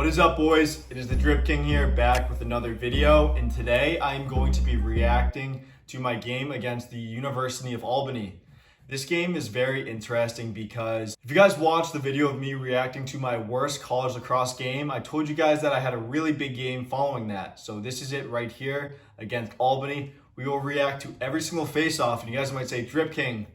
What is up, boys? It is the Drip King here, back with another video, and today I'm going to be reacting to my game against the University of Albany. This game is very interesting because if you guys watched the video of me reacting to my worst college lacrosse game, I told you guys that I had a really big game following that. So this is it right here against Albany. We will react to every single face-off, and you guys might say, Drip King,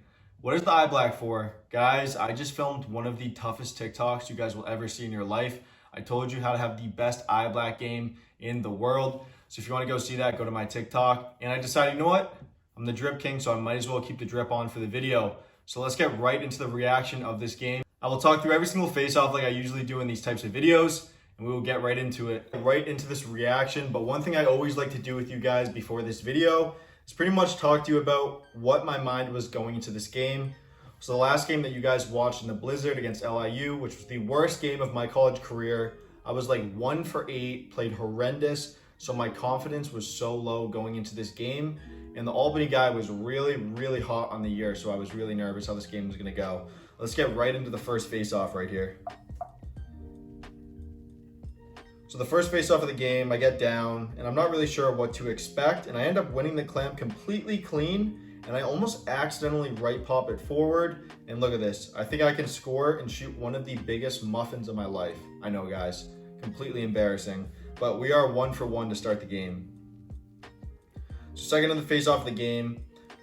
what is the eye black for? Guys, I just filmed one of the toughest TikToks you guys will ever see in your life. I told you how to have the best eye black game in the world. So if you want to go see that, go to my TikTok. And I decided, you know what? I'm the Drip King, so I might as well keep the drip on for the video. So let's get right into the reaction of this game. I will talk through every single face-off like I usually do in these types of videos, and we will get right into it, right into this reaction. But one thing I always like to do with you guys before this video is pretty much talk to you about what my mind was going into this game. So the last game that you guys watched in the Blizzard against LIU, which was the worst game of my college career, I was like 1 for 8, played horrendous. So my confidence was so low going into this game. And the Albany guy was really, really hot on the year. So I was really nervous how this game was gonna go. Let's get right into the first face-off right here. So the first face-off of the game, I get down and I'm not really sure what to expect. And I end up winning the clamp completely clean. And I almost accidentally right pop it forward. And look at this. I think I can score and shoot one of the biggest muffins of my life. I know, guys, completely embarrassing. But we are 1 for 1 to start the game. So second in the face-off of the game,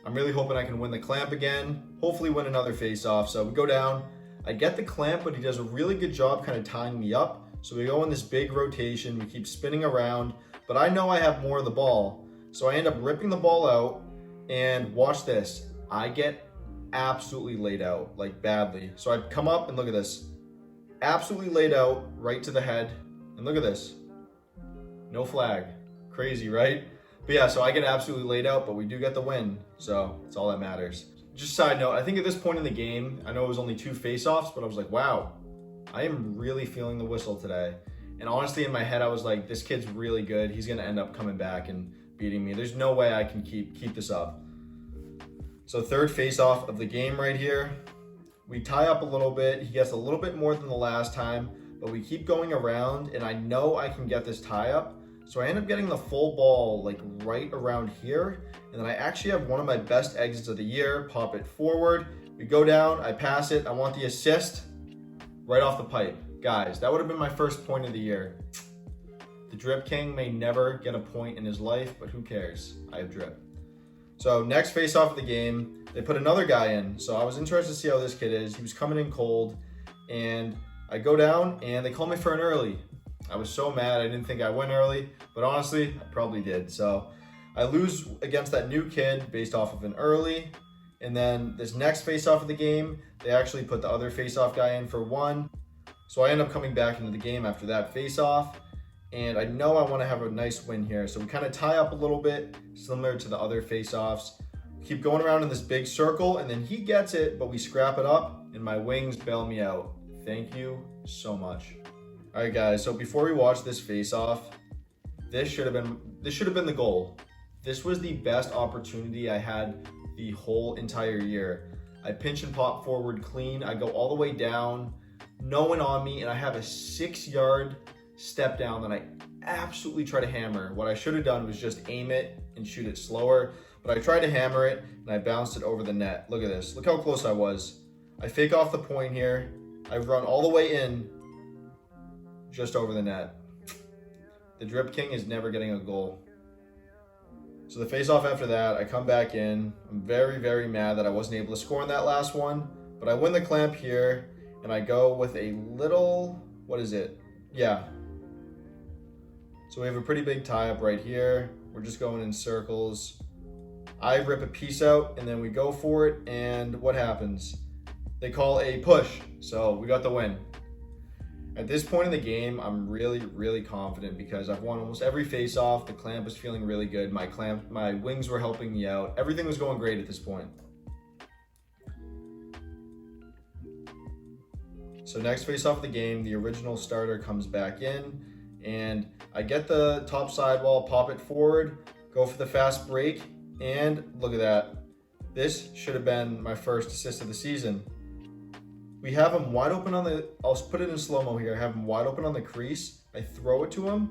I'm really hoping I can win the clamp again. Hopefully win another face-off. So we go down. I get the clamp, but he does a really good job kind of tying me up. So we go in this big rotation. We keep spinning around. But I know I have more of the ball. So I end up ripping the ball out. And watch this, I get absolutely laid out, like badly. So I come up and look at this. Absolutely laid out, right to the head. And look at this. No flag. Crazy, right? But yeah, so I get absolutely laid out, but we do get the win. So it's all that matters. Just side note, I think at this point in the game, I know it was only 2 face-offs, but I was like, wow, I am really feeling the whistle today. And honestly, in my head, I was like, this kid's really good. He's gonna end up coming back and beating me. There's no way I can keep this up. So third face-off of the game right here. We tie up a little bit. He gets a little bit more than the last time, but we keep going around, and I know I can get this tie up. So I end up getting the full ball like right around here, and then I actually have one of my best exits of the year. Pop it forward. We go down. I pass it. I want the assist right off the pipe. Guys, that would have been my first point of the year. The Drip King may never get a point in his life, but who cares? I have drip. So next face-off of the game, they put another guy in. So I was interested to see how this kid is. He was coming in cold, and I go down, and they call me for an early. I was so mad. I didn't think I went early, but honestly, I probably did. So I lose against that new kid based off of an early. And then this next face-off of the game, they actually put the other face-off guy in for 1. So I end up coming back into the game after that face-off. And I know I want to have a nice win here. So we kind of tie up a little bit, similar to the other face-offs. Keep going around in this big circle, and then he gets it, but we scrap it up, and my wings bail me out. Thank you so much. All right, guys, so before we watch this face-off, this should have been the goal. This was the best opportunity I had the whole entire year. I pinch and pop forward clean. I go all the way down, no one on me, and I have a 6-yard step down that I absolutely try to hammer. What I should have done was just aim it and shoot it slower, but I tried to hammer it and I bounced it over the net. Look at this. Look how close I was. I fake off the point here. I run all the way in, just over the net. The Drip King is never getting a goal. So the face-off after that, I come back in. I'm very, very mad that I wasn't able to score in that last one, but I win the clamp here, and I go with a little, what is it? Yeah. So we have a pretty big tie-up right here. We're just going in circles. I rip a piece out, and then we go for it, and what happens? They call a push, so we got the win. At this point in the game, I'm really, really confident because I've won almost every face-off. The clamp was feeling really good. My wings were helping me out. Everything was going great at this point. So next face-off of the game, the original starter comes back in, and I get the top sidewall, pop it forward, go for the fast break, and look at that. This should have been my first assist of the season. We have him wide open on the, I'll put it in slow-mo here. I have him wide open on the crease. I throw it to him,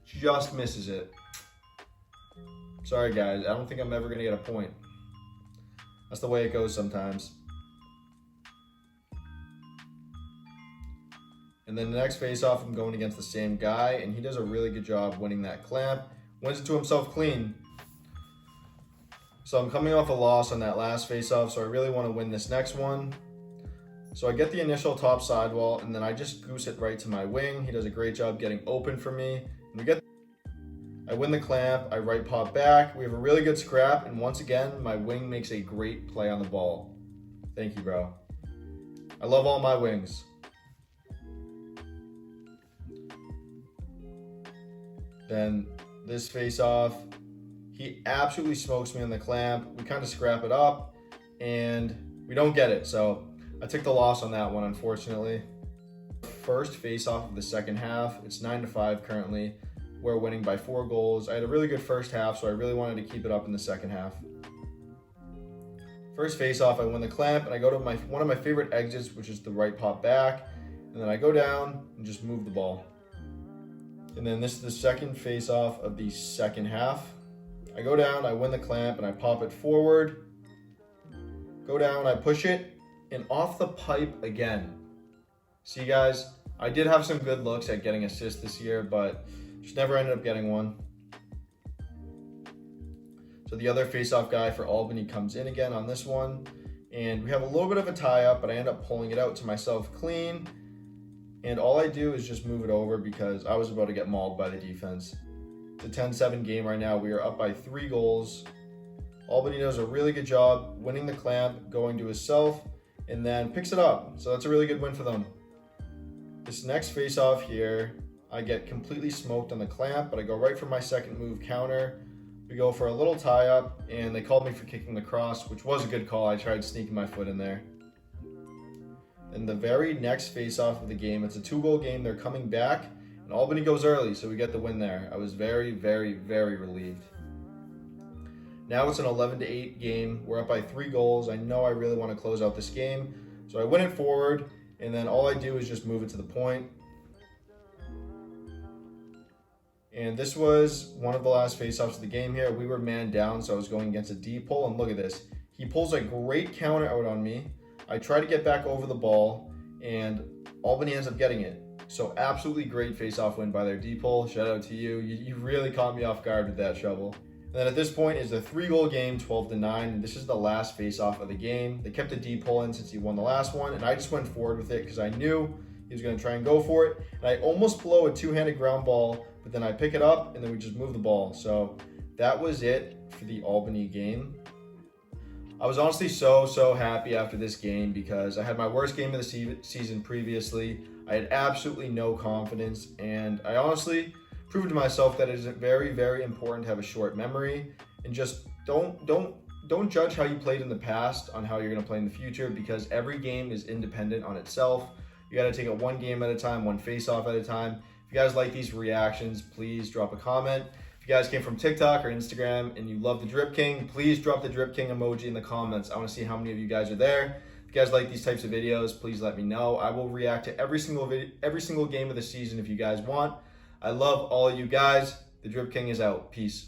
just misses it. Sorry guys, I don't think I'm ever gonna get a point. That's the way it goes sometimes. And then the next face-off, I'm going against the same guy, and he does a really good job winning that clamp. Wins it to himself clean. So I'm coming off a loss on that last face-off, so I really want to win this next one. So I get the initial top sidewall, and then I just goose it right to my wing. He does a great job getting open for me. And I win the clamp, I right pop back. We have a really good scrap, and once again, my wing makes a great play on the ball. Thank you, bro. I love all my wings. Then this face-off, he absolutely smokes me on the clamp. We kind of scrap it up, and we don't get it. So I took the loss on that one, unfortunately. First face-off of the second half. It's 9-5 currently. We're winning by 4 goals. I had a really good first half, so I really wanted to keep it up in the second half. First face-off, I win the clamp, and I go to one of my favorite exits, which is the right pop back, and then I go down and just move the ball. And then this is the second face-off of the second half. I go down, I win the clamp, and I pop it forward. Go down, I push it, and off the pipe again. See guys, I did have some good looks at getting assists this year, but just never ended up getting one. So the other face-off guy for Albany comes in again on this one, and we have a little bit of a tie-up, but I end up pulling it out to myself clean. And all I do is just move it over because I was about to get mauled by the defense. It's a 10-7 game right now. We are up by 3 goals. Albany does a really good job winning the clamp, going to himself, and then picks it up. So that's a really good win for them. This next face-off here, I get completely smoked on the clamp, but I go right for my second move counter. We go for a little tie-up, and they called me for kicking the cross, which was a good call. I tried sneaking my foot in there. In the very next face-off of the game, it's a 2-goal game. They're coming back, and Albany goes early, so we get the win there. I was very, very, very relieved. Now it's an 11-8 game. We're up by 3 goals. I know I really want to close out this game, so I win it forward, and then all I do is just move it to the point. And this was one of the last face-offs of the game here. We were man down, so I was going against a deep pull, and look at this. He pulls a great counter out on me. I try to get back over the ball, and Albany ends up getting it. So absolutely great face-off win by their D-pull. Shout out to you. You really caught me off guard with that shovel. And then at this point is a 3-goal game, 12-9. And this is the last face-off of the game. They kept the D-pull in since he won the last one, and I just went forward with it because I knew he was going to try and go for it. And I almost blow a 2-handed ground ball, but then I pick it up, and then we just move the ball. So that was it for the Albany game. I was honestly so happy after this game because I had my worst game of the season previously. I had absolutely no confidence, and I honestly proved to myself that it is very, very important to have a short memory and just don't judge how you played in the past on how you're going to play in the future, because every game is independent on itself. You got to take it one game at a time, one face-off at a time. If you guys like these reactions, please drop a comment. If you guys came from TikTok or Instagram and you love the Drip King, please drop the Drip King emoji in the comments. I want to see how many of you guys are there. If you guys like these types of videos, please let me know. I will react to every single game of the season if you guys want. I love all of you guys. The Drip King is out. Peace.